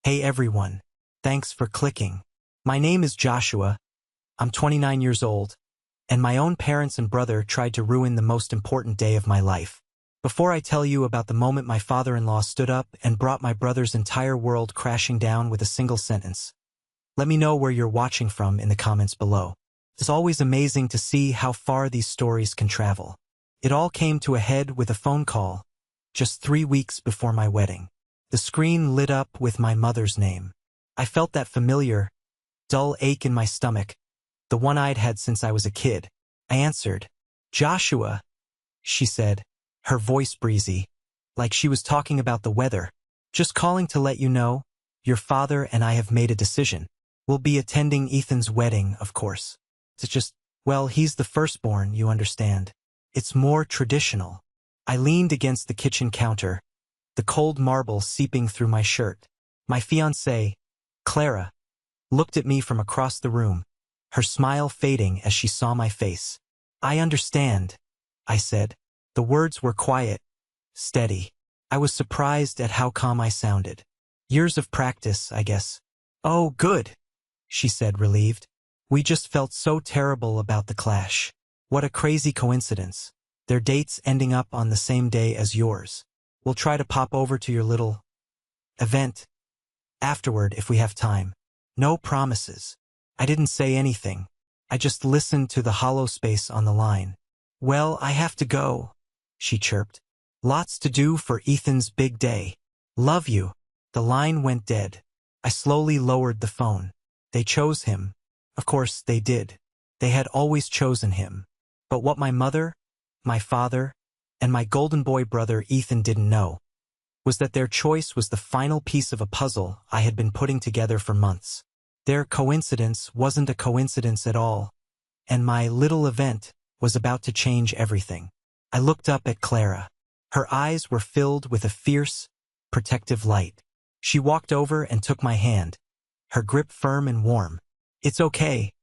Hey everyone. Thanks for clicking. My name is Joshua. I'm 29 years old, and my own parents and brother tried to ruin the most important day of my life. Before I tell you about the moment my father-in-law stood up and brought my brother's entire world crashing down with a single sentence, let me know where you're watching from in the comments below. It's always amazing to see how far these stories can travel. It all came to a head with a phone call, just 3 weeks before my wedding. The screen lit up with my mother's name. I felt that familiar, dull ache in my stomach, the one I'd had since I was a kid. I answered. "Joshua," she said, her voice breezy, like she was talking about the weather. "Just calling to let you know, your father and I have made a decision. We'll be attending Ethan's wedding, of course. It's just, well, he's the firstborn, you understand. It's more traditional." I leaned against the kitchen counter, the cold marble seeping through my shirt. My fiancée, Clara, looked at me from across the room, her smile fading as she saw my face. "I understand," I said. The words were quiet, steady. I was surprised at how calm I sounded. Years of practice, I guess. "Oh, good," she said, relieved. "We just felt so terrible about the clash. What a crazy coincidence. Their dates ending up on the same day as yours. We'll try to pop over to your little event afterward if we have time. No promises." I didn't say anything. I just listened to the hollow space on the line. "Well, I have to go," she chirped. "Lots to do for Ethan's big day. Love you." The line went dead. I slowly lowered the phone. They chose him. Of course, they did. They had always chosen him. But what my mother, my father, and my golden boy brother Ethan didn't know was that their choice was the final piece of a puzzle I had been putting together for months. Their coincidence wasn't a coincidence at all, and my little event was about to change everything. I looked up at Clara. Her eyes were filled with a fierce, protective light. She walked over and took my hand, her grip firm and warm. "It's okay,"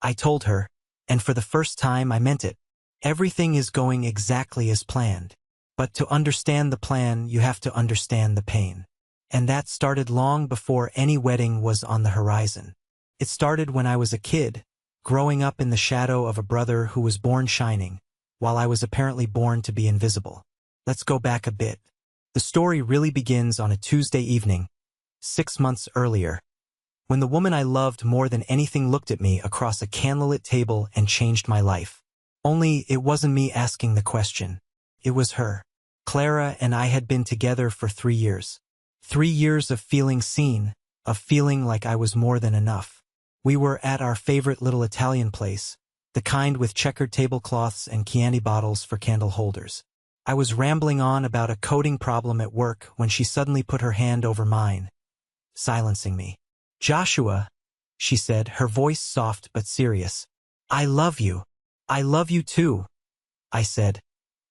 I told her, and for the first time I meant it. Everything is going exactly as planned. But to understand the plan, you have to understand the pain. And that started long before any wedding was on the horizon. It started when I was a kid, growing up in the shadow of a brother who was born shining, while I was apparently born to be invisible. Let's go back a bit. The story really begins on a Tuesday evening, 6 months earlier, when the woman I loved more than anything looked at me across a candlelit table and changed my life. Only it wasn't me asking the question. It was her. Clara and I had been together for 3 years. 3 years of feeling seen, of feeling like I was more than enough. We were at our favorite little Italian place, the kind with checkered tablecloths and Chianti bottles for candle holders. I was rambling on about a coding problem at work when she suddenly put her hand over mine, silencing me. "Joshua," she said, her voice soft but serious. "I love you." "I love you too," I said,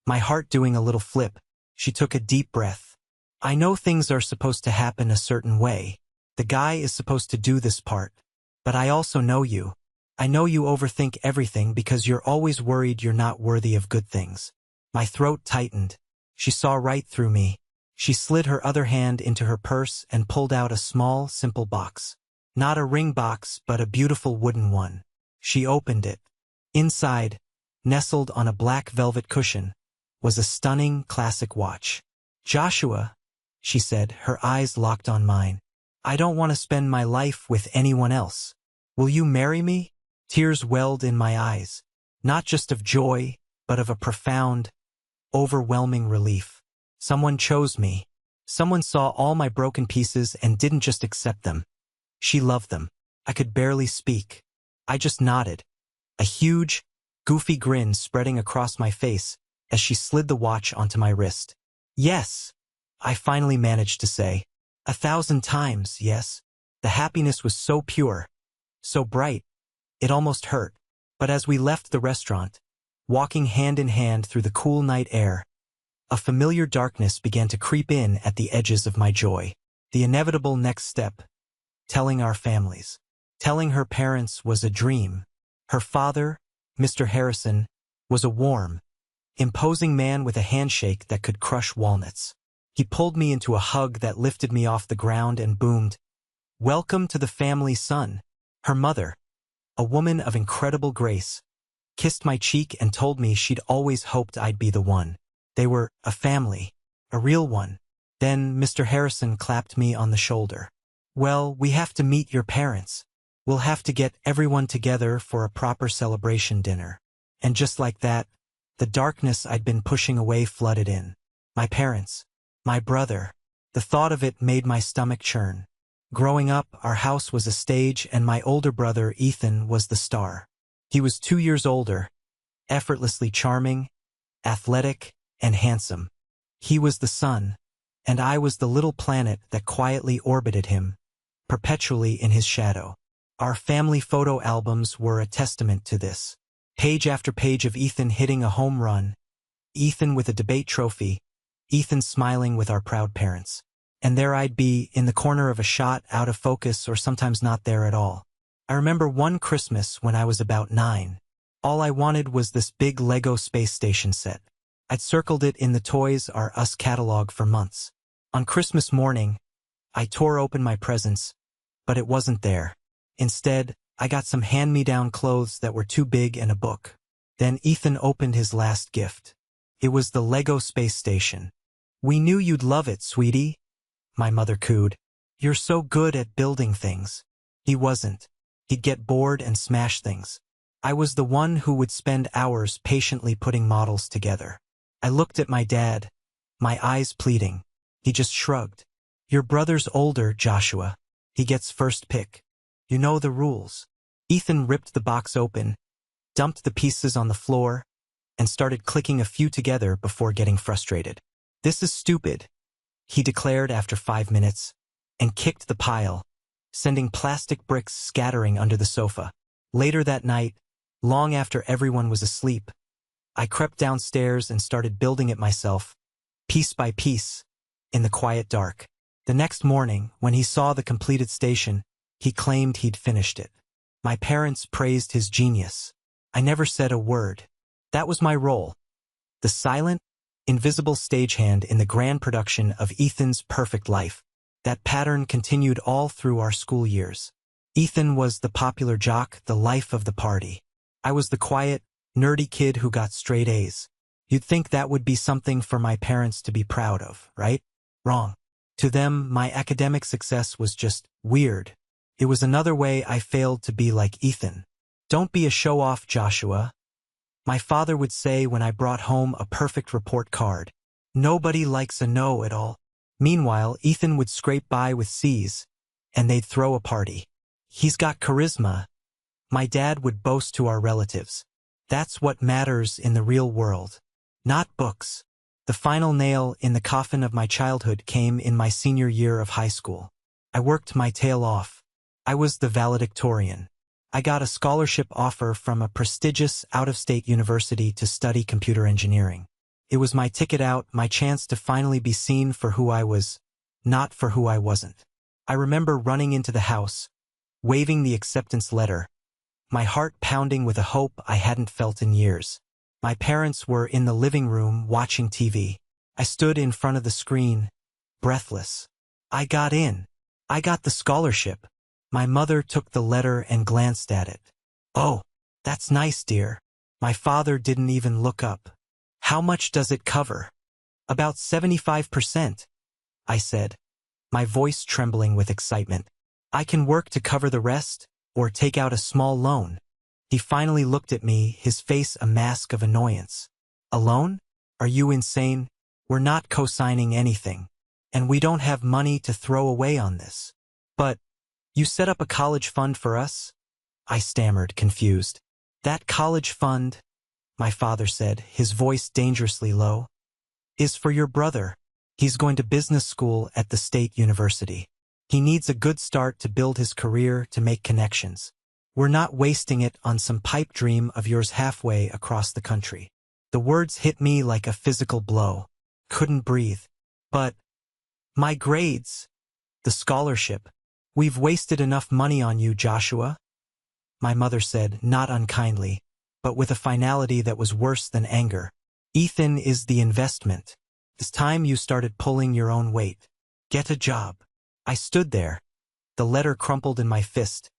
my heart doing a little flip. She took a deep breath. "I know things are supposed to happen a certain way. The guy is supposed to do this part. But I also know you. I know you overthink everything because you're always worried you're not worthy of good things." My throat tightened. She saw right through me. She slid her other hand into her purse and pulled out a small, simple box. Not a ring box, but a beautiful wooden one. She opened it. Inside, nestled on a black velvet cushion, was a stunning classic watch. "Joshua," she said, her eyes locked on mine, "I don't want to spend my life with anyone else. Will you marry me?" Tears welled in my eyes, not just of joy, but of a profound, overwhelming relief. Someone chose me. Someone saw all my broken pieces and didn't just accept them. She loved them. I could barely speak. I just nodded, a huge, goofy grin spreading across my face as she slid the watch onto my wrist. "Yes," I finally managed to say. 1,000 times, yes. The happiness was so pure, so bright, it almost hurt. But as we left the restaurant, walking hand in hand through the cool night air, a familiar darkness began to creep in at the edges of my joy. The inevitable next step, telling our families. Telling her parents was a dream. Her father, Mr. Harrison, was a warm, imposing man with a handshake that could crush walnuts. He pulled me into a hug that lifted me off the ground and boomed, "Welcome to the family, son." Her mother, a woman of incredible grace, kissed my cheek and told me she'd always hoped I'd be the one. They were a family, a real one. Then Mr. Harrison clapped me on the shoulder. "Well, we have to meet your parents. We'll have to get everyone together for a proper celebration dinner." And just like that, the darkness I'd been pushing away flooded in. My parents, my brother. The thought of it made my stomach churn. Growing up, our house was a stage and my older brother, Ethan, was the star. He was 2 years older, effortlessly charming, athletic, and handsome. He was the sun, and I was the little planet that quietly orbited him, perpetually in his shadow. Our family photo albums were a testament to this. Page after page of Ethan hitting a home run, Ethan with a debate trophy, Ethan smiling with our proud parents. And there I'd be, in the corner of a shot, out of focus or sometimes not there at all. I remember one Christmas when I was about 9. All I wanted was this big Lego space station set. I'd circled it in the Toys R Us catalog for months. On Christmas morning, I tore open my presents, but it wasn't there. Instead, I got some hand-me-down clothes that were too big and a book. Then Ethan opened his last gift. It was the Lego space station. "We knew you'd love it, sweetie," my mother cooed. "You're so good at building things." He wasn't. He'd get bored and smash things. I was the one who would spend hours patiently putting models together. I looked at my dad, my eyes pleading. He just shrugged. "Your brother's older, Joshua. He gets first pick. You know the rules." Ethan ripped the box open, dumped the pieces on the floor, and started clicking a few together before getting frustrated. "This is stupid," he declared after 5 minutes, and kicked the pile, sending plastic bricks scattering under the sofa. Later that night, long after everyone was asleep, I crept downstairs and started building it myself, piece by piece, in the quiet dark. The next morning, when he saw the completed station, he claimed he'd finished it. My parents praised his genius. I never said a word. That was my role. The silent, invisible stagehand in the grand production of Ethan's perfect life. That pattern continued all through our school years. Ethan was the popular jock, the life of the party. I was the quiet, nerdy kid who got straight A's. You'd think that would be something for my parents to be proud of, right? Wrong. To them, my academic success was just weird. It was another way I failed to be like Ethan. "Don't be a show-off, Joshua," my father would say when I brought home a perfect report card. "Nobody likes a no at all." Meanwhile, Ethan would scrape by with C's, and they'd throw a party. "He's got charisma," my dad would boast to our relatives. "That's what matters in the real world, not books." The final nail in the coffin of my childhood came in my senior year of high school. I worked my tail off. I was the valedictorian. I got a scholarship offer from a prestigious out-of-state university to study computer engineering. It was my ticket out, my chance to finally be seen for who I was, not for who I wasn't. I remember running into the house, waving the acceptance letter, my heart pounding with a hope I hadn't felt in years. My parents were in the living room watching TV. I stood in front of the screen, breathless. I got in. I got the scholarship. My mother took the letter and glanced at it. "Oh, that's nice, dear." My father didn't even look up. "How much does it cover?" "About 75%, I said, my voice trembling with excitement. "I can work to cover the rest, or take out a small loan." He finally looked at me, his face a mask of annoyance. "A loan? Are you insane? We're not co-signing anything. And we don't have money to throw away on this." "But you set up a college fund for us?" I stammered, confused. "That college fund," my father said, his voice dangerously low, "is for your brother. He's going to business school at the state university. He needs a good start to build his career, to make connections. We're not wasting it on some pipe dream of yours halfway across the country." The words hit me like a physical blow. Couldn't breathe. "But my grades, the scholarship. We've wasted enough money on you, Joshua," my mother said, not unkindly, but with a finality that was worse than anger. "Ethan is the investment. It's time you started pulling your own weight. Get a job." I stood there, The letter crumpled in my fist,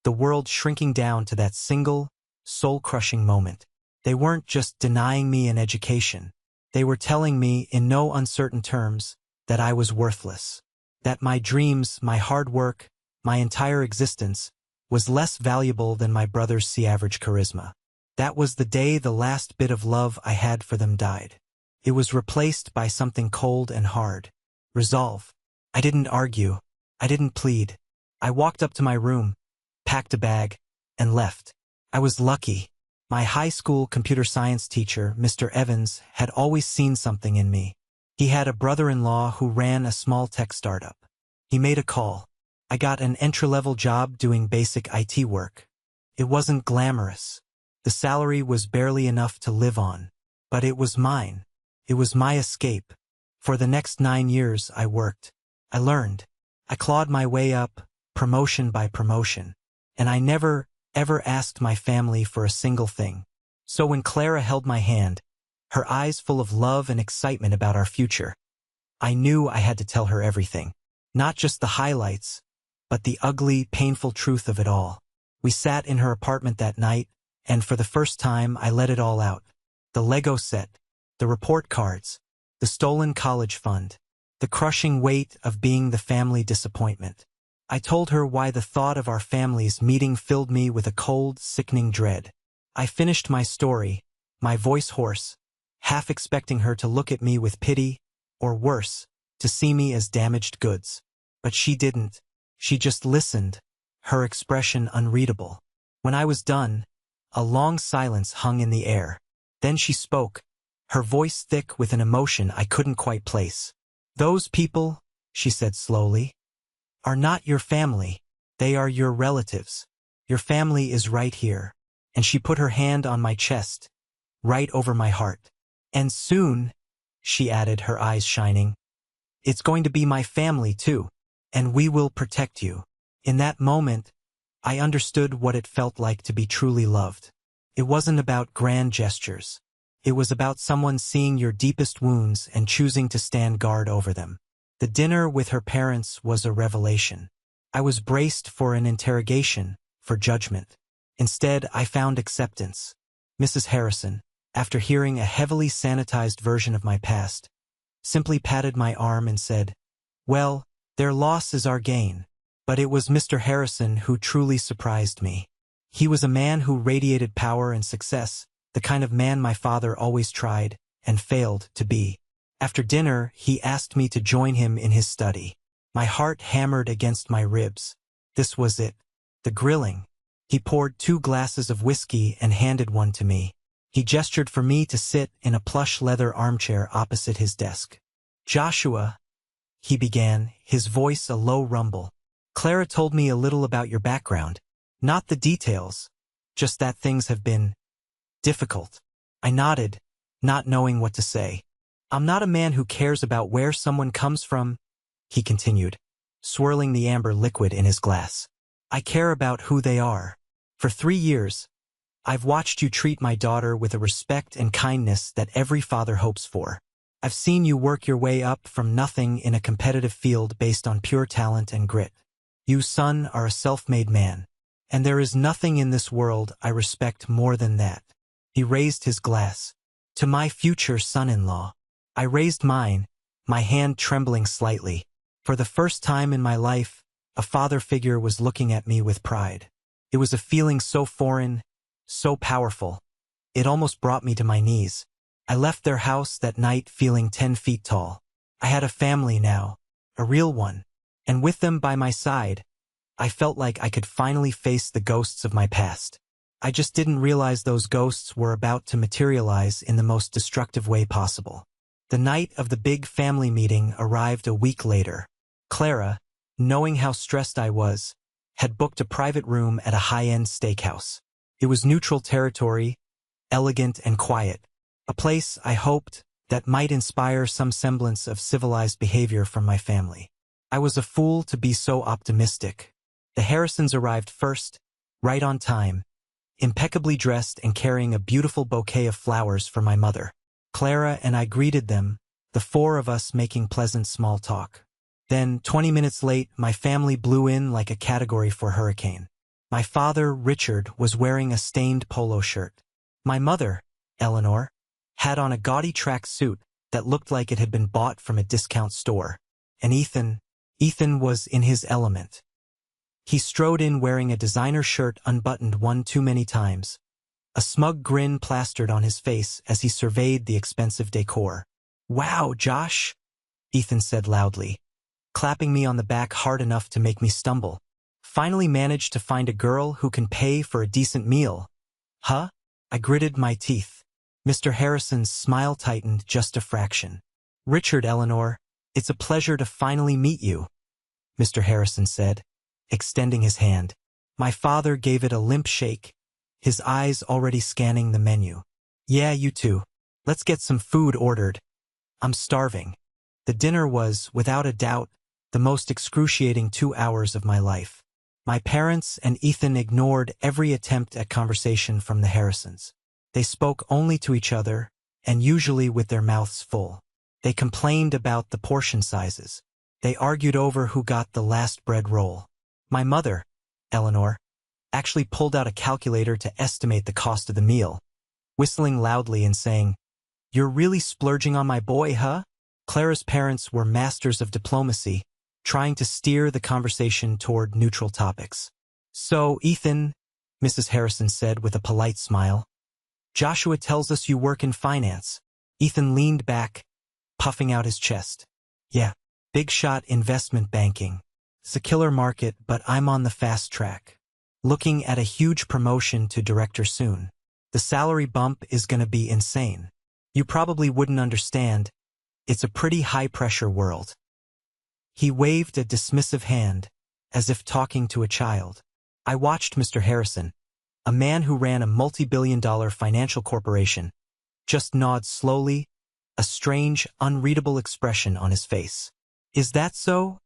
the world shrinking down to that single, soul-crushing moment. They weren't just denying me an education. They were telling me, in no uncertain terms, that I was worthless. That my dreams, my hard work, my entire existence, was less valuable than my brother's C-average charisma. That was the day the last bit of love I had for them died. It was replaced by something cold and hard. Resolve. I didn't argue. I didn't plead. I walked up to my room, packed a bag, and left. I was lucky. My high school computer science teacher, Mr. Evans, had always seen something in me. He had a brother-in-law who ran a small tech startup. He made a call. I got an entry-level job doing basic IT work. It wasn't glamorous. The salary was barely enough to live on. But it was mine. It was my escape. For the next 9 years I worked. I learned. I clawed my way up, promotion by promotion. And I never, ever asked my family for a single thing. So when Clara held my hand, her eyes full of love and excitement about our future, I knew I had to tell her everything. Not just the highlights, but the ugly, painful truth of it all. We sat in her apartment that night, and for the first time I let it all out. The Lego set, the report cards, the stolen college fund, the crushing weight of being the family disappointment. I told her why the thought of our families meeting filled me with a cold, sickening dread. I finished my story, my voice hoarse, half expecting her to look at me with pity, or worse, to see me as damaged goods. But she didn't. She just listened, her expression unreadable. When I was done, a long silence hung in the air. Then she spoke, her voice thick with an emotion I couldn't quite place. "Those people," she said slowly, "are not your family. They are your relatives. Your family is right here." And she put her hand on my chest, right over my heart. "And soon," she added, her eyes shining, "it's going to be my family too. And we will protect you." In that moment, I understood what it felt like to be truly loved. It wasn't about grand gestures. It was about someone seeing your deepest wounds and choosing to stand guard over them. The dinner with her parents was a revelation. I was braced for an interrogation, for judgment. Instead, I found acceptance. Mrs. Harrison, after hearing a heavily sanitized version of my past, simply patted my arm and said, "Well, their loss is our gain." But it was Mr. Harrison who truly surprised me. He was a man who radiated power and success, the kind of man my father always tried, and failed, to be. After dinner, he asked me to join him in his study. My heart hammered against my ribs. This was it. The grilling. He poured 2 glasses of whiskey and handed one to me. He gestured for me to sit in a plush leather armchair opposite his desk. "Joshua," he began, his voice a low rumble. "Clara told me a little about your background. Not the details, just that things have been difficult." I nodded, not knowing what to say. "I'm not a man who cares about where someone comes from," he continued, swirling the amber liquid in his glass. "I care about who they are. For 3 years, I've watched you treat my daughter with a respect and kindness that every father hopes for. I've seen you work your way up from nothing in a competitive field based on pure talent and grit. You, son, are a self-made man. And there is nothing in this world I respect more than that." He raised his glass. "To my future son-in-law." I raised mine, my hand trembling slightly. For the first time in my life, a father figure was looking at me with pride. It was a feeling so foreign, so powerful. It almost brought me to my knees. I left their house that night feeling 10 feet tall. I had a family now, a real one. And with them by my side, I felt like I could finally face the ghosts of my past. I just didn't realize those ghosts were about to materialize in the most destructive way possible. The night of the big family meeting arrived a week later. Clara, knowing how stressed I was, had booked a private room at a high-end steakhouse. It was neutral territory, elegant and quiet, a place, I hoped, that might inspire some semblance of civilized behavior from my family. I was a fool to be so optimistic. The Harrisons arrived first, right on time, impeccably dressed and carrying a beautiful bouquet of flowers for my mother. Clara and I greeted them, the 4 of us making pleasant small talk. Then, 20 minutes late, my family blew in like a Category 4 hurricane. My father, Richard, was wearing a stained polo shirt. My mother, Eleanor, had on a gaudy track suit that looked like it had been bought from a discount store. And Ethan was in his element. He strode in wearing a designer shirt unbuttoned one too many times, a smug grin plastered on his face as he surveyed the expensive decor. "Wow, Josh," Ethan said loudly, clapping me on the back hard enough to make me stumble. "Finally managed to find a girl who can pay for a decent meal." "Huh?" I gritted my teeth. Mr. Harrison's smile tightened just a fraction. "Richard, Eleanor, it's a pleasure to finally meet you," Mr. Harrison said, extending his hand. My father gave it a limp shake, his eyes already scanning the menu. "Yeah, you too. Let's get some food ordered. I'm starving." The dinner was, without a doubt, the most excruciating 2 hours of my life. My parents and Ethan ignored every attempt at conversation from the Harrisons. They spoke only to each other, and usually with their mouths full. They complained about the portion sizes. They argued over who got the last bread roll. My mother, Eleanor, actually pulled out a calculator to estimate the cost of the meal, whistling loudly and saying, "You're really splurging on my boy, huh?" Clara's parents were masters of diplomacy, trying to steer the conversation toward neutral topics. "So, Ethan," Mrs. Harrison said with a polite smile, "Joshua tells us you work in finance." Ethan leaned back, puffing out his chest. "Yeah, big shot investment banking. It's a killer market, but I'm on the fast track. Looking at a huge promotion to director soon. The salary bump is gonna be insane. You probably wouldn't understand. It's a pretty high-pressure world." He waved a dismissive hand, as if talking to a child. I watched Mr. Harrison, a man who ran a multi-billion-dollar financial corporation, just nod slowly, a strange, unreadable expression on his face. "Is that so?"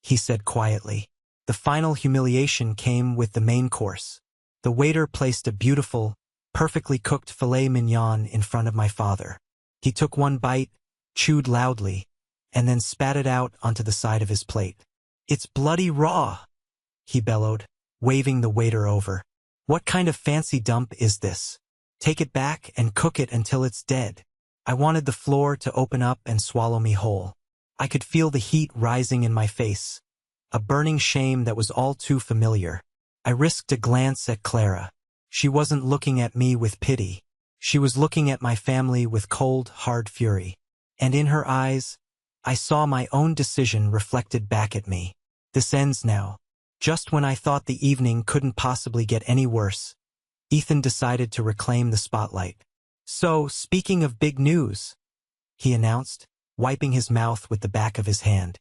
he said quietly. The final humiliation came with the main course. The waiter placed a beautiful, perfectly cooked filet mignon in front of my father. He took one bite, chewed loudly, and then spat it out onto the side of his plate. "It's bloody raw," he bellowed, waving the waiter over. "What kind of fancy dump is this? Take it back and cook it until it's dead." I wanted the floor to open up and swallow me whole. I could feel the heat rising in my face, a burning shame that was all too familiar. I risked a glance at Clara. She wasn't looking at me with pity. She was looking at my family with cold, hard fury. And in her eyes, I saw my own decision reflected back at me. This ends now. Just when I thought the evening couldn't possibly get any worse, Ethan decided to reclaim the spotlight. "So, speaking of big news," he announced, wiping his mouth with the back of his hand.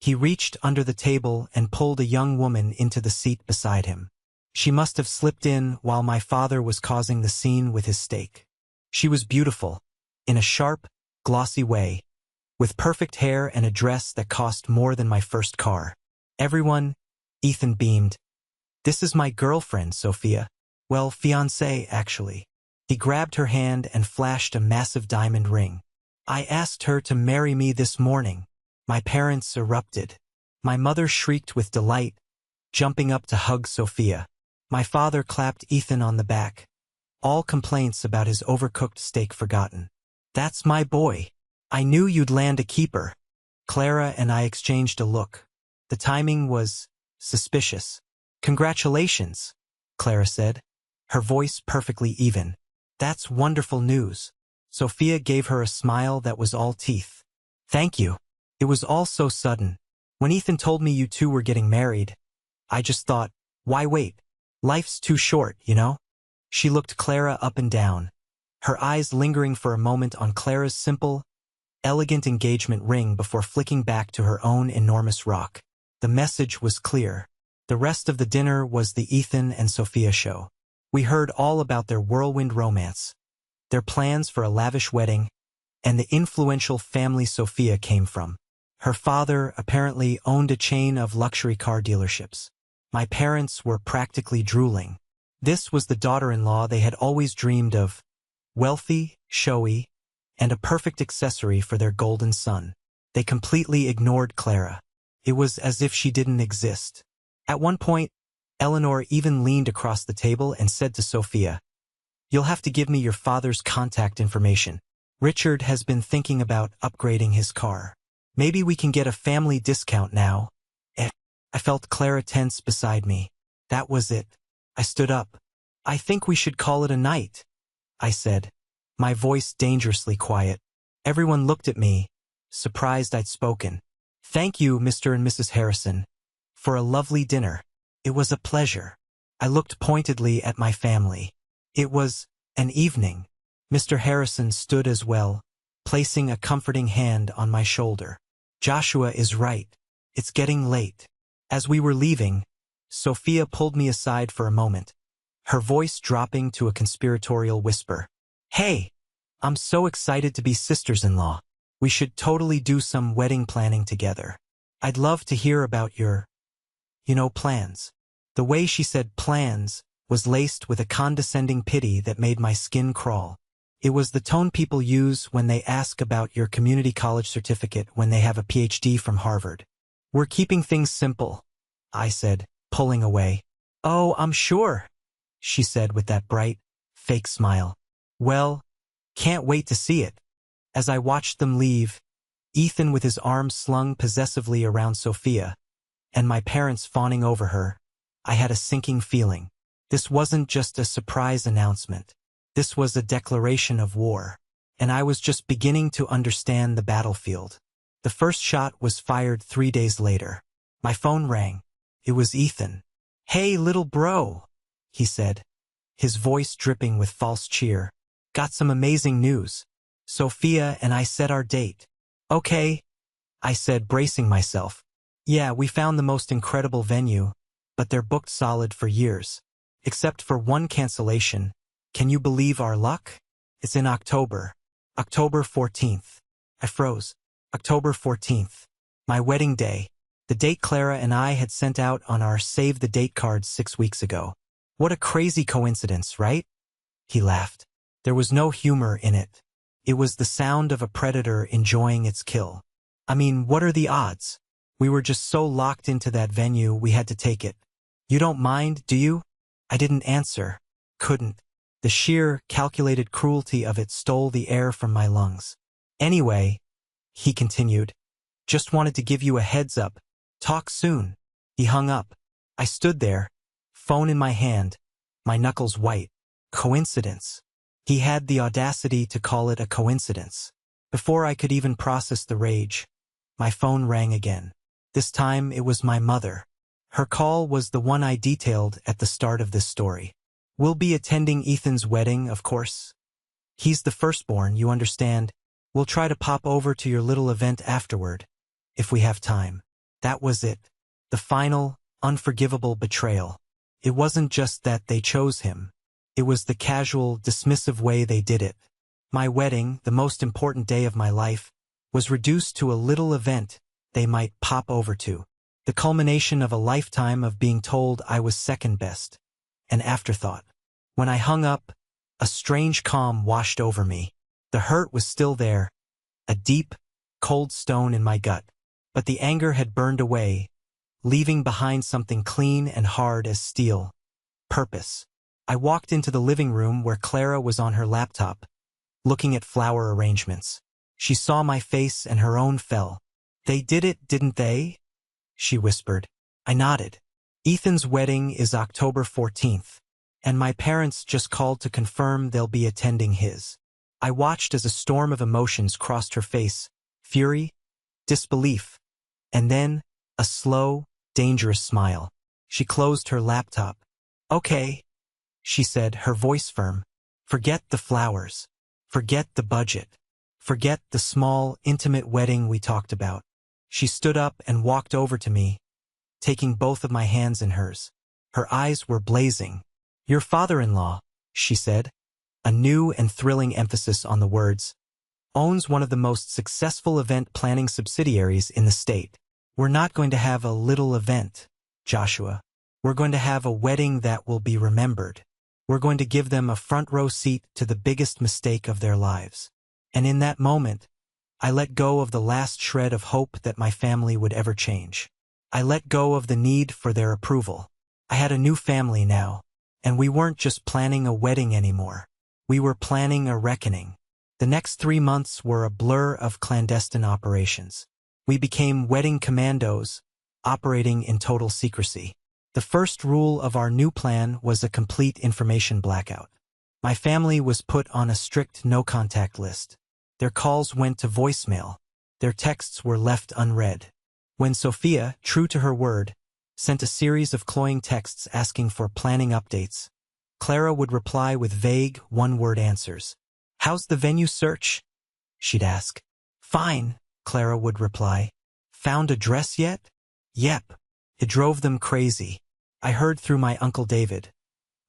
He reached under the table and pulled a young woman into the seat beside him. She must have slipped in while my father was causing the scene with his steak. She was beautiful, in a sharp, glossy way, with perfect hair and a dress that cost more than my first car. "Everyone," Ethan beamed. "This is my girlfriend, Sophia. Well, fiancée, actually." He grabbed her hand and flashed a massive diamond ring. "I asked her to marry me this morning." My parents erupted. My mother shrieked with delight, jumping up to hug Sophia. My father clapped Ethan on the back, all complaints about his overcooked steak forgotten. "That's my boy. I knew you'd land a keeper." Clara and I exchanged a look. The timing was suspicious. "Congratulations," Clara said, her voice perfectly even. "That's wonderful news." Sophia gave her a smile that was all teeth. "Thank you. It was all so sudden. When Ethan told me you two were getting married, I just thought, why wait? Life's too short, you know?" She looked Clara up and down, her eyes lingering for a moment on Clara's simple, elegant engagement ring before flicking back to her own enormous rock. The message was clear. The rest of the dinner was the Ethan and Sophia show. We heard all about their whirlwind romance, their plans for a lavish wedding, and the influential family Sophia came from. Her father apparently owned a chain of luxury car dealerships. My parents were practically drooling. This was the daughter-in-law they had always dreamed of, wealthy, showy, and a perfect accessory for their golden son. They completely ignored Clara. It was as if she didn't exist. At one point, Eleanor even leaned across the table and said to Sophia, "You'll have to give me your father's contact information. Richard has been thinking about upgrading his car. Maybe we can get a family discount now." I felt Clara tense beside me. That was it. I stood up. "I think we should call it a night," I said, my voice dangerously quiet. Everyone looked at me, surprised I'd spoken. "Thank you, Mr. and Mrs. Harrison, for a lovely dinner. It was a pleasure." I looked pointedly at my family. It was an evening. Mr. Harrison stood as well, placing a comforting hand on my shoulder. "Joshua is right. It's getting late." As we were leaving, Sophia pulled me aside for a moment, her voice dropping to a conspiratorial whisper. "Hey, I'm so excited to be sisters-in-law. We should totally do some wedding planning together. I'd love to hear about your, plans." The way she said plans was laced with a condescending pity that made my skin crawl. It was the tone people use when they ask about your community college certificate when they have a PhD from Harvard. "We're keeping things simple," I said, pulling away. "Oh, I'm sure," she said with that bright, fake smile. "Well, can't wait to see it." As I watched them leave, Ethan with his arms slung possessively around Sophia, and my parents fawning over her, I had a sinking feeling. This wasn't just a surprise announcement. This was a declaration of war, and I was just beginning to understand the battlefield. The first shot was fired 3 days later. My phone rang. It was Ethan. "Hey, little bro," he said, his voice dripping with false cheer. "Got some amazing news. Sophia and I set our date." "Okay," I said, bracing myself. "Yeah, we found the most incredible venue, but they're booked solid for years. Except for one cancellation. Can you believe our luck? It's in October. October 14th. I froze. October 14th. My wedding day. The date Clara and I had sent out on our Save the Date cards 6 weeks ago. What a crazy coincidence, right? He laughed. There was no humor in it. It was the sound of a predator enjoying its kill. I mean, what are the odds? We were just so locked into that venue we had to take it. You don't mind, do you? I didn't answer. Couldn't. The sheer, calculated cruelty of it stole the air from my lungs. Anyway, he continued, just wanted to give you a heads up. Talk soon. He hung up. I stood there, phone in my hand, my knuckles white. Coincidence. He had the audacity to call it a coincidence. Before I could even process the rage, my phone rang again. This time it was my mother. Her call was the one I detailed at the start of this story. We'll be attending Ethan's wedding, of course. He's the firstborn, you understand. We'll try to pop over to your little event afterward, if we have time. That was it. The final, unforgivable betrayal. It wasn't just that they chose him. It was the casual, dismissive way they did it. My wedding, the most important day of my life, was reduced to a little event they might pop over to. The culmination of a lifetime of being told I was second best. An afterthought. When I hung up, a strange calm washed over me. The hurt was still there, a deep, cold stone in my gut. But the anger had burned away, leaving behind something clean and hard as steel. Purpose. I walked into the living room where Clara was on her laptop, looking at flower arrangements. She saw my face and her own fell. They did it, didn't they? She whispered. I nodded. Ethan's wedding is October 14th, and my parents just called to confirm they'll be attending his. I watched as a storm of emotions crossed her face, fury, disbelief, and then a slow, dangerous smile. She closed her laptop. Okay, she said, her voice firm. Forget the flowers. Forget the budget. Forget the small, intimate wedding we talked about. She stood up and walked over to me, taking both of my hands in hers. Her eyes were blazing. Your father-in-law, she said, a new and thrilling emphasis on the words, owns one of the most successful event planning subsidiaries in the state. We're not going to have a little event, Joshua. We're going to have a wedding that will be remembered. We're going to give them a front row seat to the biggest mistake of their lives. And in that moment, I let go of the last shred of hope that my family would ever change. I let go of the need for their approval. I had a new family now, and we weren't just planning a wedding anymore. We were planning a reckoning. The next 3 months were a blur of clandestine operations. We became wedding commandos, operating in total secrecy. The first rule of our new plan was a complete information blackout. My family was put on a strict no-contact list. Their calls went to voicemail. Their texts were left unread. When Sophia, true to her word, sent a series of cloying texts asking for planning updates, Clara would reply with vague, one-word answers. "How's the venue search?" she'd ask. "Fine," Clara would reply. "Found a dress yet?" "Yep." It drove them crazy. I heard through my Uncle David,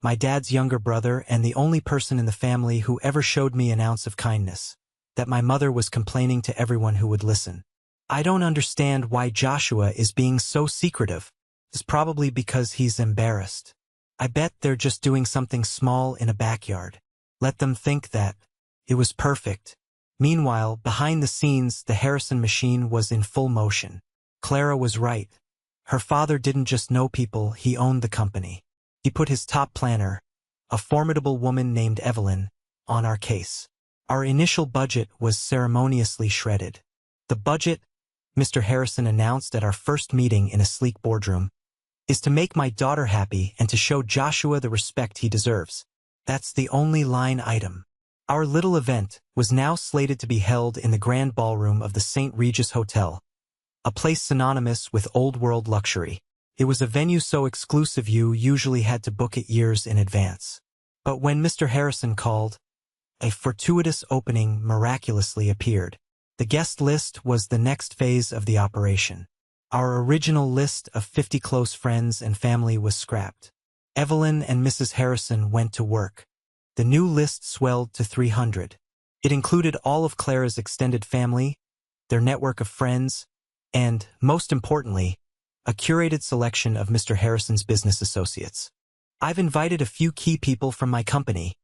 my dad's younger brother and the only person in the family who ever showed me an ounce of kindness, that my mother was complaining to everyone who would listen. "I don't understand why Joshua is being so secretive. It's probably because he's embarrassed. I bet they're just doing something small in a backyard. Let them think that." It was perfect. Meanwhile, behind the scenes, the Harrison machine was in full motion. Clara was right. Her father didn't just know people, he owned the company. He put his top planner, a formidable woman named Evelyn, on our case. Our initial budget was ceremoniously shredded. "The budget," Mr. Harrison announced at our first meeting in a sleek boardroom, "is to make my daughter happy and to show Joshua the respect he deserves. That's the only line item." Our little event was now slated to be held in the grand ballroom of the St. Regis Hotel, a place synonymous with old-world luxury. It was a venue so exclusive you usually had to book it years in advance. But when Mr. Harrison called, a fortuitous opening miraculously appeared. The guest list was the next phase of the operation. Our original list of 50 close friends and family was scrapped. Evelyn and Mrs. Harrison went to work. The new list swelled to 300. It included all of Clara's extended family, their network of friends, and, most importantly, a curated selection of Mr. Harrison's business associates. "I've invited a few key people from my company,"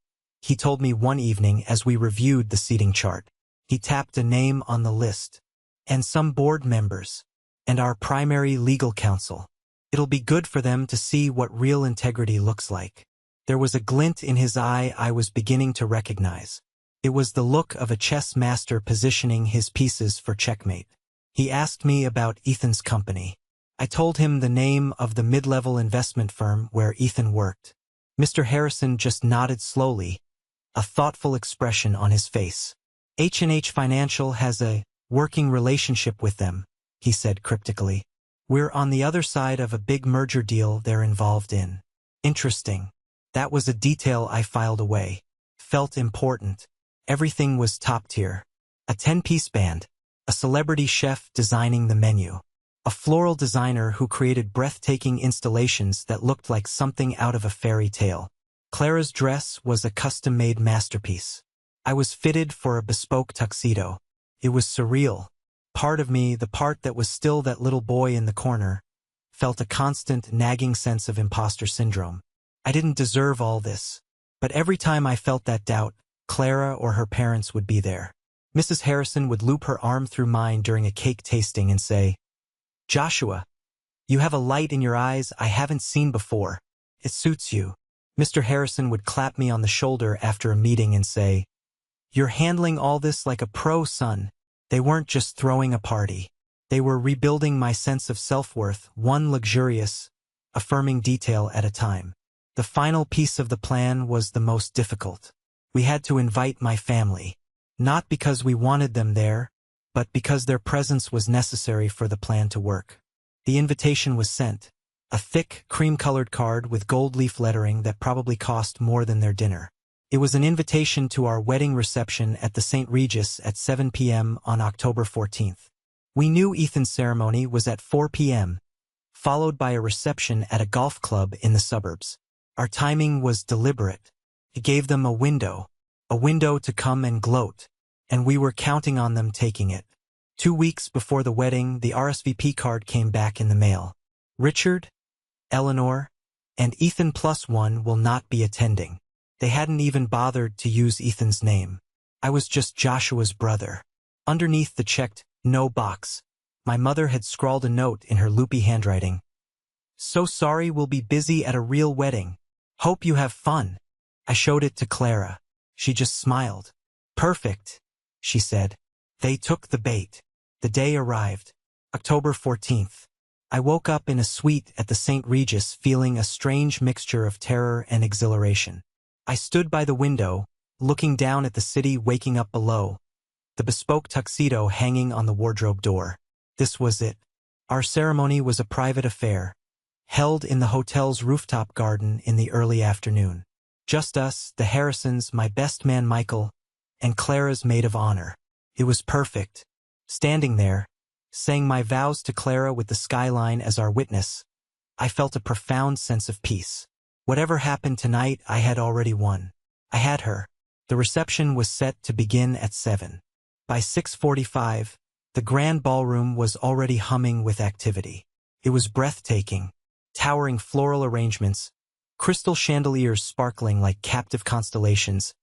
he told me one evening as we reviewed the seating chart. He tapped a name on the list. "And some board members. And our primary legal counsel. It'll be good for them to see what real integrity looks like." There was a glint in his eye I was beginning to recognize. It was the look of a chess master positioning his pieces for checkmate. He asked me about Ethan's company. I told him the name of the mid-level investment firm where Ethan worked. Mr. Harrison just nodded slowly, a thoughtful expression on his face. "H&H Financial has a working relationship with them," he said cryptically. "We're on the other side of a big merger deal they're involved in." Interesting. That was a detail I filed away. Felt important. Everything was top tier. A 10-piece band, a celebrity chef designing the menu, a floral designer who created breathtaking installations that looked like something out of a fairy tale. Clara's dress was a custom-made masterpiece. I was fitted for a bespoke tuxedo. It was surreal. Part of me, the part that was still that little boy in the corner, felt a constant, nagging sense of imposter syndrome. I didn't deserve all this. But every time I felt that doubt, Clara or her parents would be there. Mrs. Harrison would loop her arm through mine during a cake tasting and say, "Joshua, you have a light in your eyes I haven't seen before. It suits you." Mr. Harrison would clap me on the shoulder after a meeting and say, "You're handling all this like a pro, son." They weren't just throwing a party. They were rebuilding my sense of self-worth, one luxurious, affirming detail at a time. The final piece of the plan was the most difficult. We had to invite my family. Not because we wanted them there, but because their presence was necessary for the plan to work. The invitation was sent, a thick, cream-colored card with gold leaf lettering that probably cost more than their dinner. It was an invitation to our wedding reception at the St. Regis at 7 p.m. on October 14th. We knew Ethan's ceremony was at 4 p.m., followed by a reception at a golf club in the suburbs. Our timing was deliberate. It gave them a window to come and gloat, and we were counting on them taking it. 2 weeks before the wedding, the RSVP card came back in the mail. "Richard, Eleanor, and Ethan +1 will not be attending." They hadn't even bothered to use Ethan's name. I was just Joshua's brother. Underneath the checked "no" box, my mother had scrawled a note in her loopy handwriting. "So sorry, we'll be busy at a real wedding. Hope you have fun." I showed it to Clara. She just smiled. "Perfect," she said. They took the bait. The day arrived. October 14th. I woke up in a suite at the St. Regis feeling a strange mixture of terror and exhilaration. I stood by the window, looking down at the city waking up below, the bespoke tuxedo hanging on the wardrobe door. This was it. Our ceremony was a private affair, held in the hotel's rooftop garden in the early afternoon. Just us, the Harrisons, my best man Michael, and Clara's maid of honor. It was perfect. Standing there, saying my vows to Clara with the skyline as our witness, I felt a profound sense of peace. Whatever happened tonight, I had already won. I had her. The reception was set to begin at 7. By 6:45, the grand ballroom was already humming with activity. It was breathtaking. Towering floral arrangements, crystal chandeliers sparkling like captive constellations,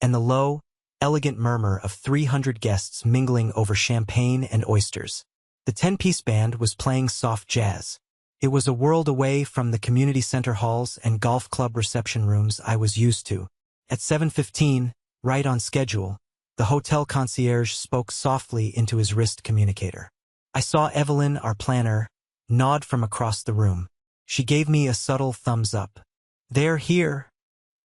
and the low, elegant murmur of 300 guests mingling over champagne and oysters. The 10-piece band was playing soft jazz. It was a world away from the community center halls and golf club reception rooms I was used to. At 7:15, right on schedule, the hotel concierge spoke softly into his wrist communicator. I saw Evelyn, our planner, nod from across the room. She gave me a subtle thumbs up. "They're here,"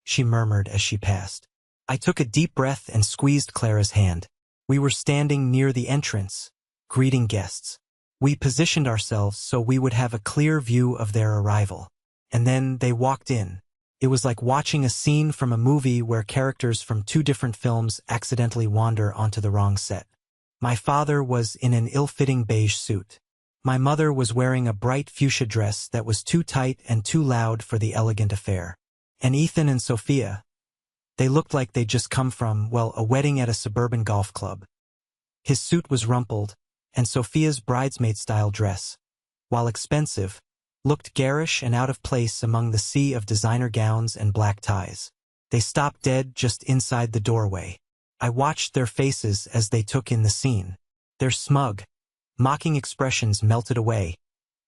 she murmured as she passed. I took a deep breath and squeezed Clara's hand. We were standing near the entrance, greeting guests. We positioned ourselves so we would have a clear view of their arrival. And then they walked in. It was like watching a scene from a movie where characters from two different films accidentally wander onto the wrong set. My father was in an ill-fitting beige suit. My mother was wearing a bright fuchsia dress that was too tight and too loud for the elegant affair. And Ethan and Sophia, they looked like they'd just come from, well, a wedding at a suburban golf club. His suit was rumpled, and Sophia's bridesmaid-style dress, while expensive, looked garish and out of place among the sea of designer gowns and black ties. They stopped dead just inside the doorway. I watched their faces as they took in the scene. Their smug, mocking expressions melted away,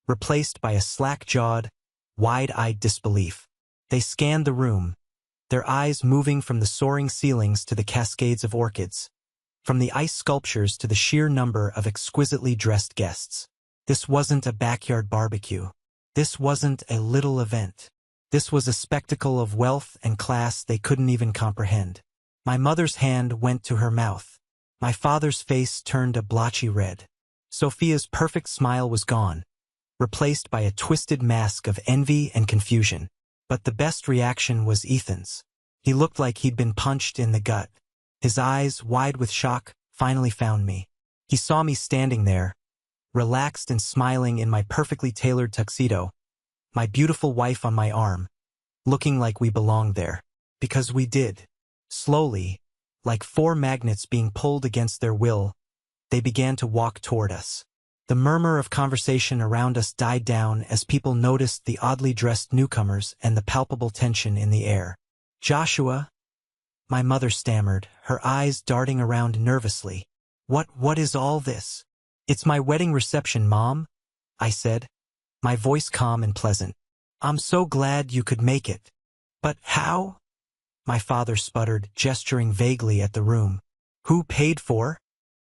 replaced by a slack-jawed, wide-eyed disbelief. They scanned the room, their eyes moving from the soaring ceilings to the cascades of orchids, from the ice sculptures to the sheer number of exquisitely dressed guests. This wasn't a backyard barbecue. This wasn't a little event. This was a spectacle of wealth and class they couldn't even comprehend. My mother's hand went to her mouth. My father's face turned a blotchy red. Sophia's perfect smile was gone, replaced by a twisted mask of envy and confusion. But the best reaction was Ethan's. He looked like he'd been punched in the gut. His eyes, wide with shock, finally found me. He saw me standing there, relaxed and smiling in my perfectly tailored tuxedo, my beautiful wife on my arm, looking like we belonged there. Because we did. Slowly, like four magnets being pulled against their will, they began to walk toward us. The murmur of conversation around us died down as people noticed the oddly dressed newcomers and the palpable tension in the air. "Joshua," my mother stammered, her eyes darting around nervously. What is all this?" "It's my wedding reception, Mom," I said, my voice calm and pleasant. "I'm so glad you could make it." "But how?" my father sputtered, gesturing vaguely at the room. "Who paid for?"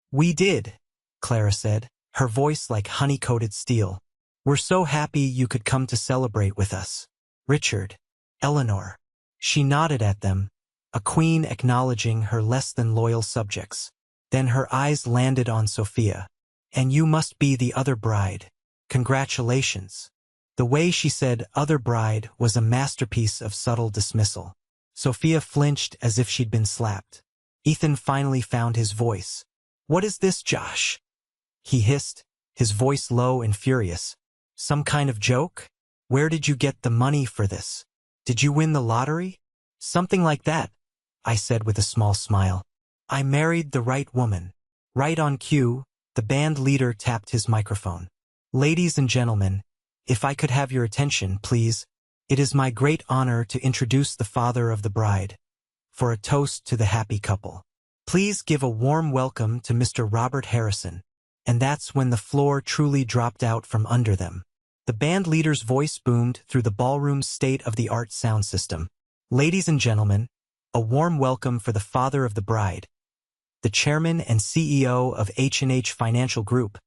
"We did," Clara said, her voice like honey-coated steel. "We're so happy you could come to celebrate with us. Richard, Eleanor." She nodded at them, a queen acknowledging her less-than-loyal subjects. Then her eyes landed on Sophia. "And you must be the other bride. Congratulations." The way she said "other bride" was a masterpiece of subtle dismissal. Sophia flinched as if she'd been slapped. Ethan finally found his voice. "What is this, Josh?" he hissed, his voice low and furious. "Some kind of joke? Where did you get the money for this? Did you win the lottery?" "Something like that," I said with a small smile. "I married the right woman." Right on cue, the band leader tapped his microphone. "Ladies and gentlemen, if I could have your attention, please. It is my great honor to introduce the father of the bride, for a toast to the happy couple." Please give a warm welcome to Mr. Robert Harrison. And that's when the floor truly dropped out from under them. The band leader's voice boomed through the ballroom's state-of-the-art sound system. Ladies and gentlemen, a warm welcome for the father of the bride, the chairman and CEO of H&H Financial Group,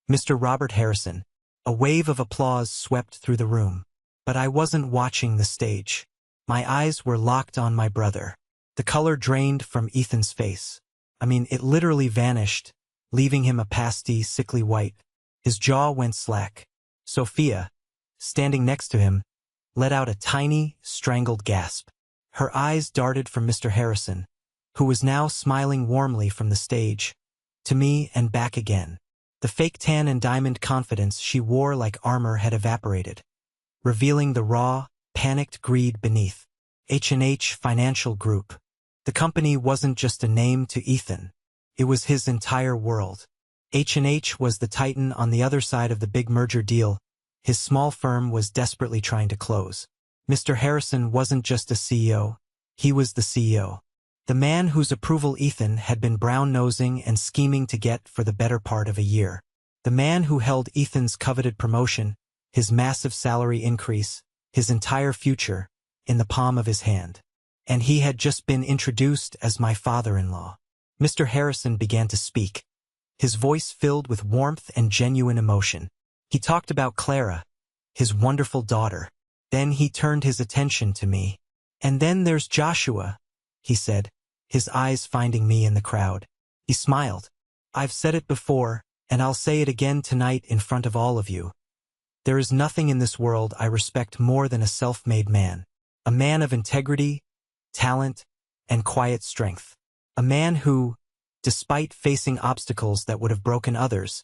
Mr. Robert Harrison. A wave of applause swept through the room. But I wasn't watching the stage. My eyes were locked on my brother. The color drained from Ethan's face. It literally vanished, leaving him a pasty, sickly white. His jaw went slack. Sophia, standing next to him, let out a tiny, strangled gasp. Her eyes darted from Mr. Harrison, who was now smiling warmly from the stage, to me and back again. The fake tan and diamond confidence she wore like armor had evaporated, revealing the raw, panicked greed beneath. H&H Financial Group. The company wasn't just a name to Ethan. It was his entire world. H&H was the titan on the other side of the big merger deal his small firm was desperately trying to close. Mr. Harrison wasn't just a CEO. He was the CEO. The man whose approval Ethan had been brown-nosing and scheming to get for the better part of a year. The man who held Ethan's coveted promotion, his massive salary increase, his entire future, in the palm of his hand. And he had just been introduced as my father-in-law. Mr. Harrison began to speak, his voice filled with warmth and genuine emotion. He talked about Clara, his wonderful daughter. Then he turned his attention to me. And then there's Joshua, he said, his eyes finding me in the crowd. He smiled. I've said it before, and I'll say it again tonight in front of all of you. There is nothing in this world I respect more than a self-made man. A man of integrity, talent, and quiet strength. A man who, despite facing obstacles that would have broken others,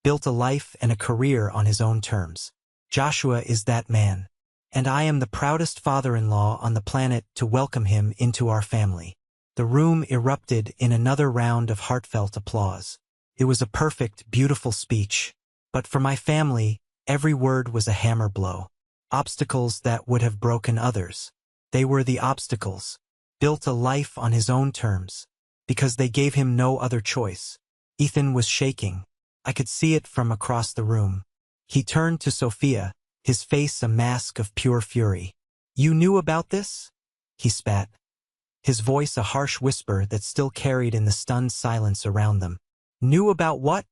built a life and a career on his own terms. Joshua is that man. And I am the proudest father-in-law on the planet to welcome him into our family. The room erupted in another round of heartfelt applause. It was a perfect, beautiful speech. But for my family, every word was a hammer blow. Obstacles that would have broken others. They were the obstacles. Built a life on his own terms. Because they gave him no other choice. Ethan was shaking. I could see it from across the room. He turned to Sophia, his face a mask of pure fury. You knew about this? He spat. His voice a harsh whisper that still carried in the stunned silence around them. Knew about what?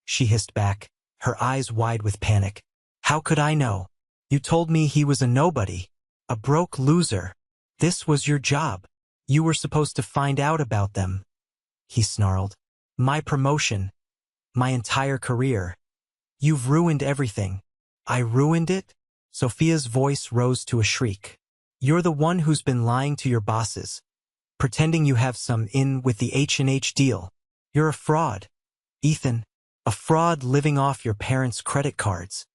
She hissed back, her eyes wide with panic. How could I know? You told me he was a nobody, a broke loser. This was your job. You were supposed to find out about them. He snarled. My promotion. My entire career. You've ruined everything. I ruined it? Sophia's voice rose to a shriek. You're the one who's been lying to your bosses, pretending you have some in with the H&H deal. You're a fraud. Ethan, a fraud living off your parents' credit cards.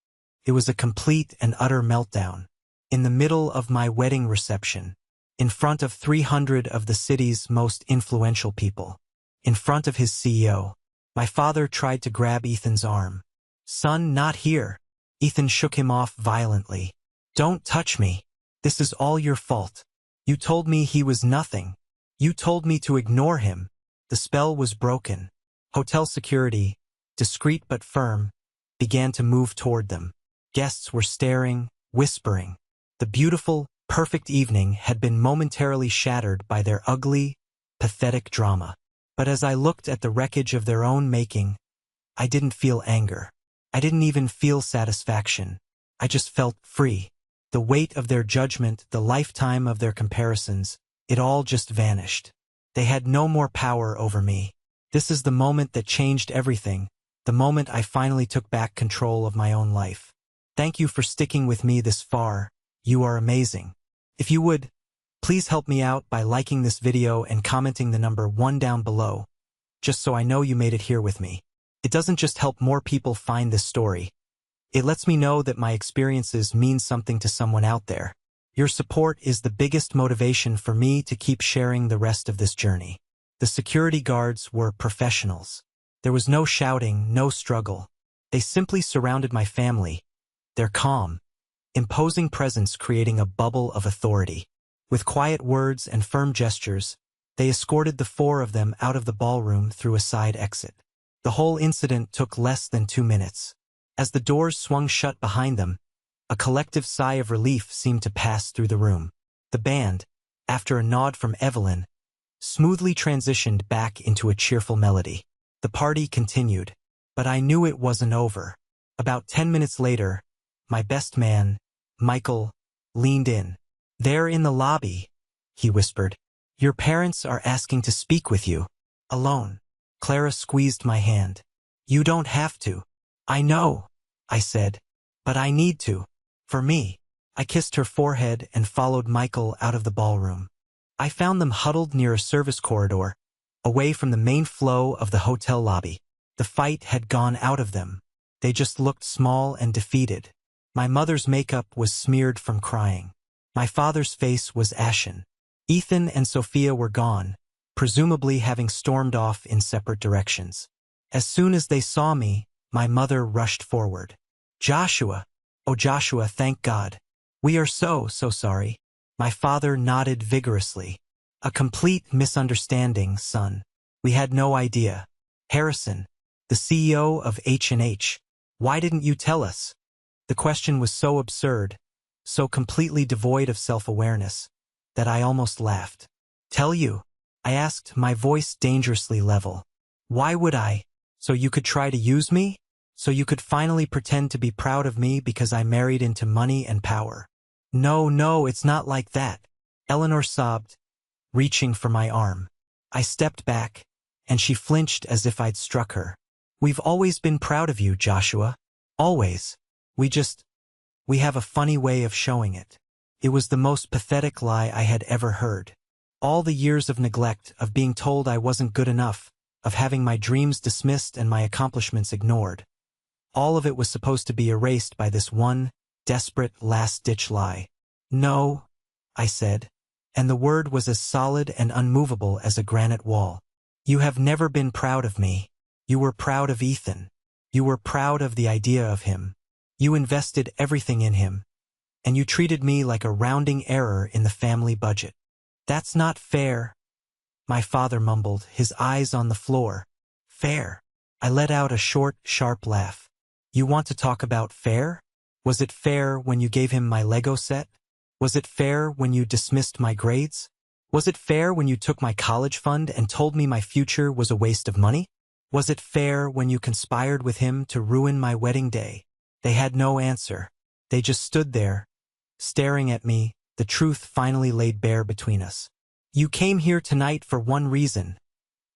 It was a complete and utter meltdown. In the middle of my wedding reception, in front of 300 of the city's most influential people, in front of his CEO, my father tried to grab Ethan's arm. Son, not here. Ethan shook him off violently. Don't touch me. This is all your fault. You told me he was nothing. You told me to ignore him. The spell was broken. Hotel security, discreet but firm, began to move toward them. Guests were staring, whispering. The beautiful, perfect evening had been momentarily shattered by their ugly, pathetic drama. But as I looked at the wreckage of their own making, I didn't feel anger. I didn't even feel satisfaction. I just felt free. The weight of their judgment, the lifetime of their comparisons, it all just vanished. They had no more power over me. This is the moment that changed everything, the moment I finally took back control of my own life. Thank you for sticking with me this far. You are amazing. If you would, please help me out by liking this video and commenting the number 1 down below, just so I know you made it here with me. It doesn't just help more people find this story. It lets me know that my experiences mean something to someone out there. Your support is the biggest motivation for me to keep sharing the rest of this journey. The security guards were professionals. There was no shouting, no struggle. They simply surrounded my family, their calm, imposing presence creating a bubble of authority. With quiet words and firm gestures, They escorted the four of them out of the ballroom through a side exit. The whole incident took less than 2 minutes. As the doors swung shut behind them, a collective sigh of relief seemed to pass through the room. The band, after a nod from Evelyn, smoothly transitioned back into a cheerful melody. The party continued, but I knew it wasn't over. About 10 minutes later, my best man, Michael, leaned in. "There in the lobby," he whispered. "Your parents are asking to speak with you. Alone." Clara squeezed my hand. "You don't have to." "I know," I said, "but I need to. For me." I kissed her forehead and followed Michael out of the ballroom. I found them huddled near a service corridor, away from the main flow of the hotel lobby. The fight had gone out of them. They just looked small and defeated. My mother's makeup was smeared from crying. My father's face was ashen. Ethan and Sophia were gone, presumably having stormed off in separate directions. As soon as they saw me, my mother rushed forward. "Joshua! Oh, Joshua, thank God. We are so sorry." My father nodded vigorously. "A complete misunderstanding, son. We had no idea. Harrison, the CEO of H&H, why didn't you tell us?" The question was so absurd, so completely devoid of self-awareness, that I almost laughed. "Tell you?" I asked, my voice dangerously level. "Why would I? So you could try to use me? So you could finally pretend to be proud of me because I married into money and power?" No, it's not like that," Eleanor sobbed, reaching for my arm. I stepped back, and she flinched as if I'd struck her. "We've always been proud of you, Joshua. Always. We have a funny way of showing it." It was the most pathetic lie I had ever heard. All the years of neglect, of being told I wasn't good enough, of having my dreams dismissed and my accomplishments ignored. All of it was supposed to be erased by this one, desperate, last-ditch lie. "No," I said, and the word was as solid and unmovable as a granite wall. "You have never been proud of me. You were proud of Ethan. You were proud of the idea of him. You invested everything in him, and you treated me like a rounding error in the family budget." "That's not fair," my father mumbled, his eyes on the floor. "Fair?" I let out a short, sharp laugh. "You want to talk about fair? Was it fair when you gave him my Lego set? Was it fair when you dismissed my grades? Was it fair when you took my college fund and told me my future was a waste of money? Was it fair when you conspired with him to ruin my wedding day?" They had no answer. They just stood there, staring at me, the truth finally laid bare between us. "You came here tonight for one reason,"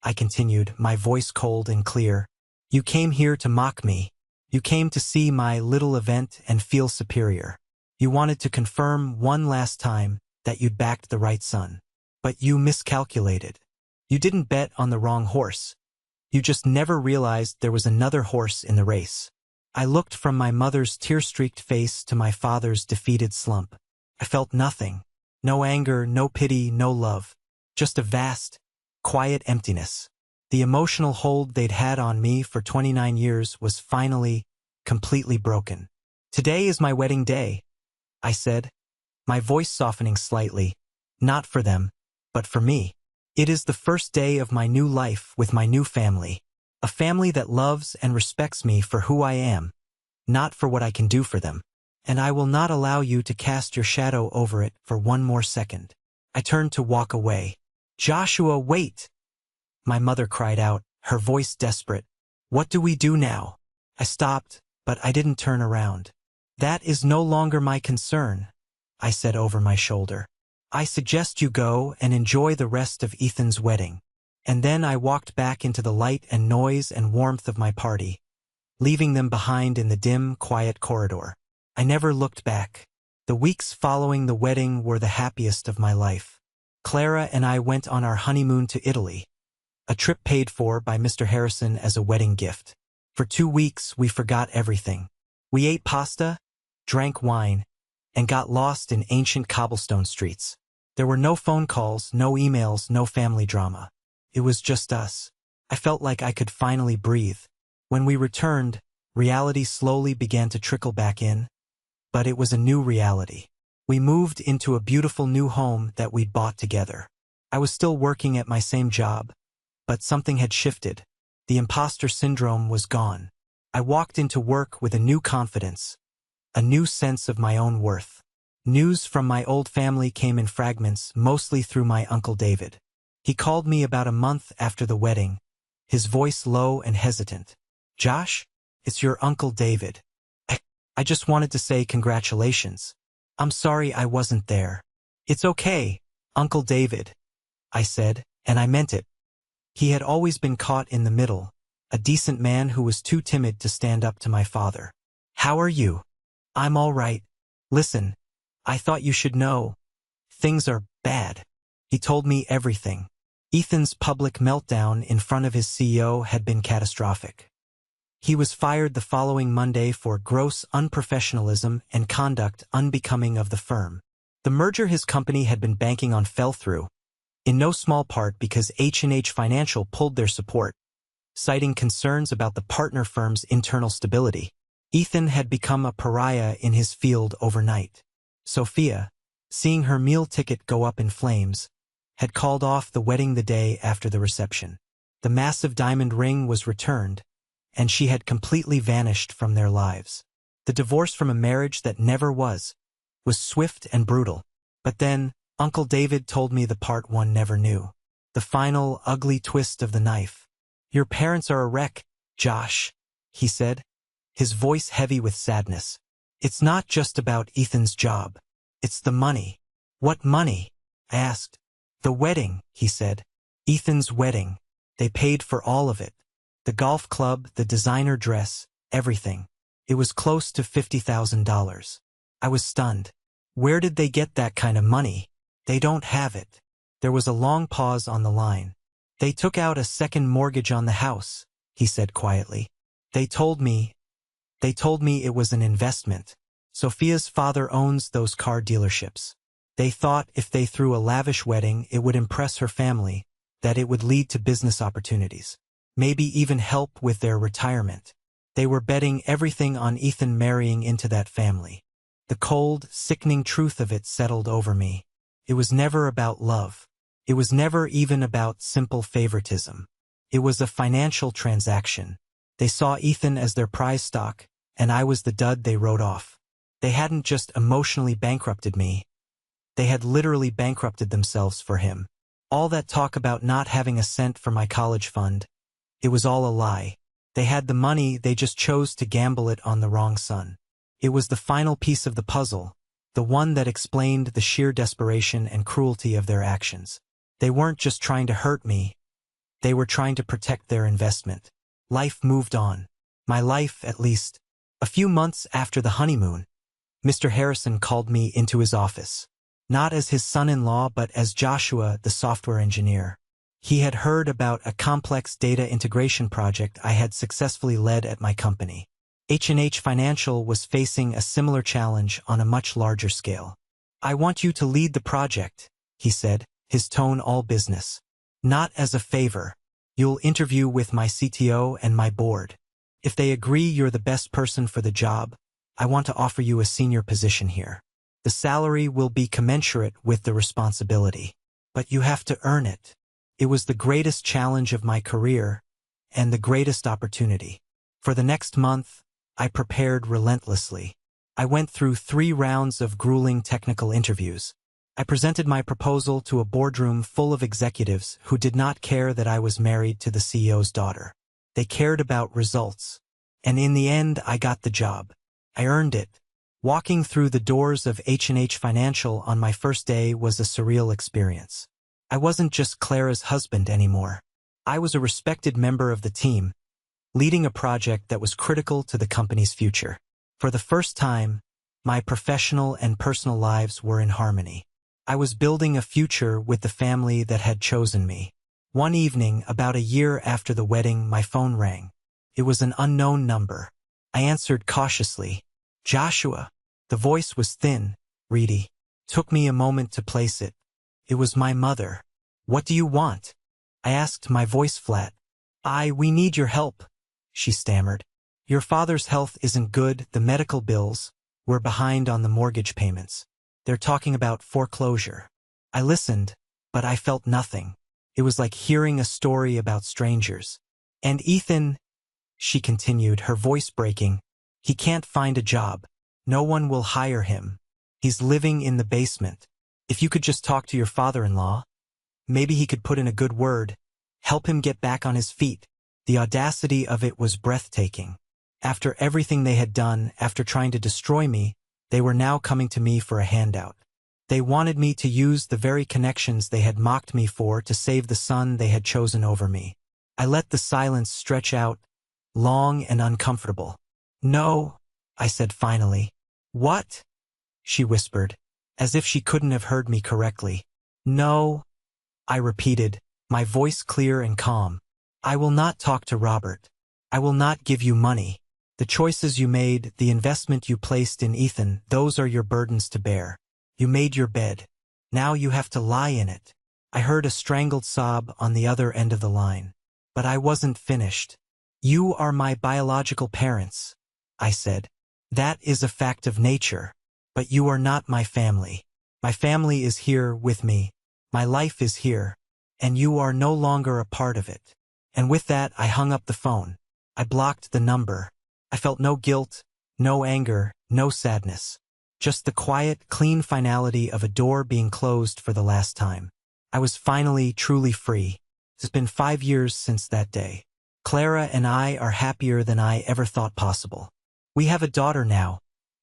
I continued, my voice cold and clear. "You came here to mock me. You came to see my little event and feel superior. You wanted to confirm one last time that you'd backed the right son. But you miscalculated. You didn't bet on the wrong horse. You just never realized there was another horse in the race." I looked from my mother's tear-streaked face to my father's defeated slump. I felt nothing. No anger, no pity, no love. Just a vast, quiet emptiness. The emotional hold they'd had on me for 29 years was finally, completely broken. "Today is my wedding day," I said, my voice softening slightly. "Not for them, but for me. It is the first day of my new life with my new family. A family that loves and respects me for who I am, not for what I can do for them. And I will not allow you to cast your shadow over it for one more second." I turned to walk away. "Joshua, wait!" my mother cried out, her voice desperate. "What do we do now?" I stopped, but I didn't turn around. "That is no longer my concern," I said over my shoulder. "I suggest you go and enjoy the rest of Ethan's wedding." And then I walked back into the light and noise and warmth of my party, leaving them behind in the dim, quiet corridor. I never looked back. The weeks following the wedding were the happiest of my life. Clara and I went on our honeymoon to Italy, a trip paid for by Mr. Harrison as a wedding gift. For 2 weeks, we forgot everything. We ate pasta, drank wine, and got lost in ancient cobblestone streets. There were no phone calls, no emails, no family drama. It was just us. I felt like I could finally breathe. When we returned, reality slowly began to trickle back in, but it was a new reality. We moved into a beautiful new home that we'd bought together. I was still working at my same job, but something had shifted. The imposter syndrome was gone. I walked into work with a new confidence, a new sense of my own worth. News from my old family came in fragments, mostly through my Uncle David. He called me about a month after the wedding, his voice low and hesitant. "Josh, it's your Uncle David. I just wanted to say congratulations. I'm sorry I wasn't there." "It's okay, Uncle David," I said, and I meant it. He had always been caught in the middle, a decent man who was too timid to stand up to my father. "How are you?" "I'm all right. Listen, I thought you should know. Things are bad." He told me everything. Ethan's public meltdown in front of his CEO had been catastrophic. He was fired the following Monday for gross unprofessionalism and conduct unbecoming of the firm. The merger his company had been banking on fell through, in no small part because H&H Financial pulled their support, citing concerns about the partner firm's internal stability. Ethan had become a pariah in his field overnight. Sophia, seeing her meal ticket go up in flames, had called off the wedding the day after the reception. The massive diamond ring was returned, and she had completely vanished from their lives. The divorce from a marriage that never was swift and brutal. But then, Uncle David told me the part one never knew. The final, ugly twist of the knife. "Your parents are a wreck, Josh," he said, his voice heavy with sadness. "It's not just about Ethan's job. It's the money." "What money?" I asked. "The wedding," he said. "Ethan's wedding. They paid for all of it. The golf club, the designer dress, everything. It was close to $50,000. I was stunned. "Where did they get that kind of money?" "They don't have it." There was a long pause on the line. "They took out a second mortgage on the house," he said quietly. They told me it was an investment. Sophia's father owns those car dealerships. They thought if they threw a lavish wedding it would impress her family, that it would lead to business opportunities. Maybe even help with their retirement. They were betting everything on Ethan marrying into that family. The cold, sickening truth of it settled over me. It was never about love. It was never even about simple favoritism. It was a financial transaction. They saw Ethan as their prize stock, and I was the dud they wrote off. They hadn't just emotionally bankrupted me. They had literally bankrupted themselves for him. All that talk about not having a cent for my college fund, it was all a lie. They had the money, they just chose to gamble it on the wrong son. It was the final piece of the puzzle, the one that explained the sheer desperation and cruelty of their actions. They weren't just trying to hurt me. They were trying to protect their investment. Life moved on. My life, at least. A few months after the honeymoon, Mr. Harrison called me into his office. Not as his son-in-law, but as Joshua, the software engineer. He had heard about a complex data integration project I had successfully led at my company. H&H Financial was facing a similar challenge on a much larger scale. "I want you to lead the project," he said, his tone all business. "Not as a favor. You'll interview with my CTO and my board. If they agree you're the best person for the job, I want to offer you a senior position here. The salary will be commensurate with the responsibility. But you have to earn it." It was the greatest challenge of my career, and the greatest opportunity. For the next month, I prepared relentlessly. I went through 3 rounds of grueling technical interviews. I presented my proposal to a boardroom full of executives who did not care that I was married to the CEO's daughter. They cared about results. And in the end, I got the job. I earned it. Walking through the doors of H&H Financial on my first day was a surreal experience. I wasn't just Clara's husband anymore. I was a respected member of the team, leading a project that was critical to the company's future. For the first time, my professional and personal lives were in harmony. I was building a future with the family that had chosen me. One evening, about a year after the wedding, my phone rang. It was an unknown number. I answered cautiously. "Joshua." The voice was thin, reedy. Took me a moment to place it. It was my mother. "What do you want?" I asked, my voice flat. We need your help," she stammered. "Your father's health isn't good, the medical bills. We're behind on the mortgage payments. They're talking about foreclosure." I listened, but I felt nothing. It was like hearing a story about strangers. And Ethan, she continued, her voice breaking, he can't find a job. No one will hire him. He's living in the basement. If you could just talk to your father-in-law, maybe he could put in a good word, help him get back on his feet. The audacity of it was breathtaking. After everything they had done, after trying to destroy me, they were now coming to me for a handout. They wanted me to use the very connections they had mocked me for to save the son they had chosen over me. I let the silence stretch out, long and uncomfortable. No, I said finally. What? She whispered, as if she couldn't have heard me correctly. No, I repeated, my voice clear and calm. I will not talk to Robert. I will not give you money. The choices you made, the investment you placed in Ethan, those are your burdens to bear. You made your bed. Now you have to lie in it. I heard a strangled sob on the other end of the line. But I wasn't finished. You are my biological parents, I said. That is a fact of nature. But you are not my family. My family is here with me. My life is here. And you are no longer a part of it. And with that, I hung up the phone. I blocked the number. I felt no guilt, no anger, no sadness. Just the quiet, clean finality of a door being closed for the last time. I was finally, truly free. It's been 5 years since that day. Clara and I are happier than I ever thought possible. We have a daughter now,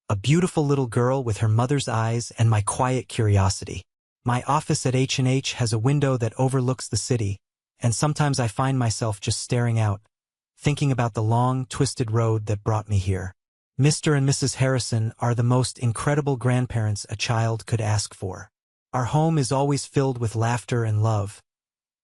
a beautiful little girl with her mother's eyes and my quiet curiosity. My office at H&H has a window that overlooks the city, and sometimes I find myself just staring out, thinking about the long, twisted road that brought me here. Mr. and Mrs. Harrison are the most incredible grandparents a child could ask for. Our home is always filled with laughter and love,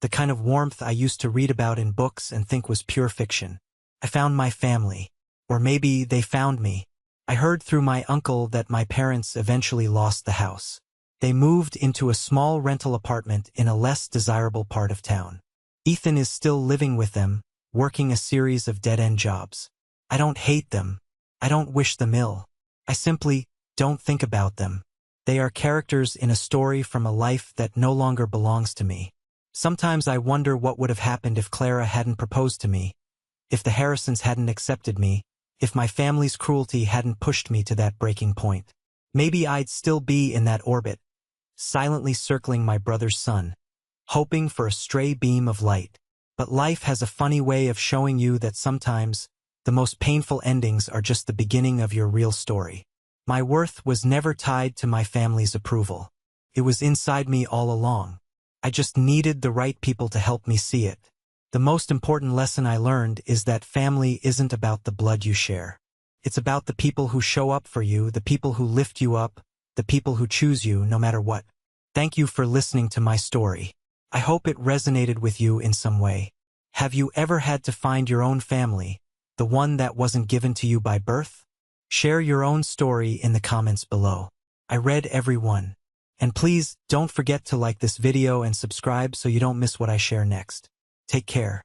the kind of warmth I used to read about in books and think was pure fiction. I found my family, or maybe they found me. I heard through my uncle that my parents eventually lost the house. They moved into a small rental apartment in a less desirable part of town. Ethan is still living with them, working a series of dead-end jobs. I don't hate them. I don't wish them ill. I simply don't think about them. They are characters in a story from a life that no longer belongs to me. Sometimes I wonder what would have happened if Clara hadn't proposed to me, if the Harrisons hadn't accepted me, if my family's cruelty hadn't pushed me to that breaking point. Maybe I'd still be in that orbit, silently circling my brother's sun, hoping for a stray beam of light. But life has a funny way of showing you that sometimes the most painful endings are just the beginning of your real story. My worth was never tied to my family's approval. It was inside me all along. I just needed the right people to help me see it. The most important lesson I learned is that family isn't about the blood you share. It's about the people who show up for you, the people who lift you up, the people who choose you no matter what. Thank you for listening to my story. I hope it resonated with you in some way. Have you ever had to find your own family, the one that wasn't given to you by birth? Share your own story in the comments below. I read every one. And please don't forget to like this video and subscribe so you don't miss what I share next. Take care.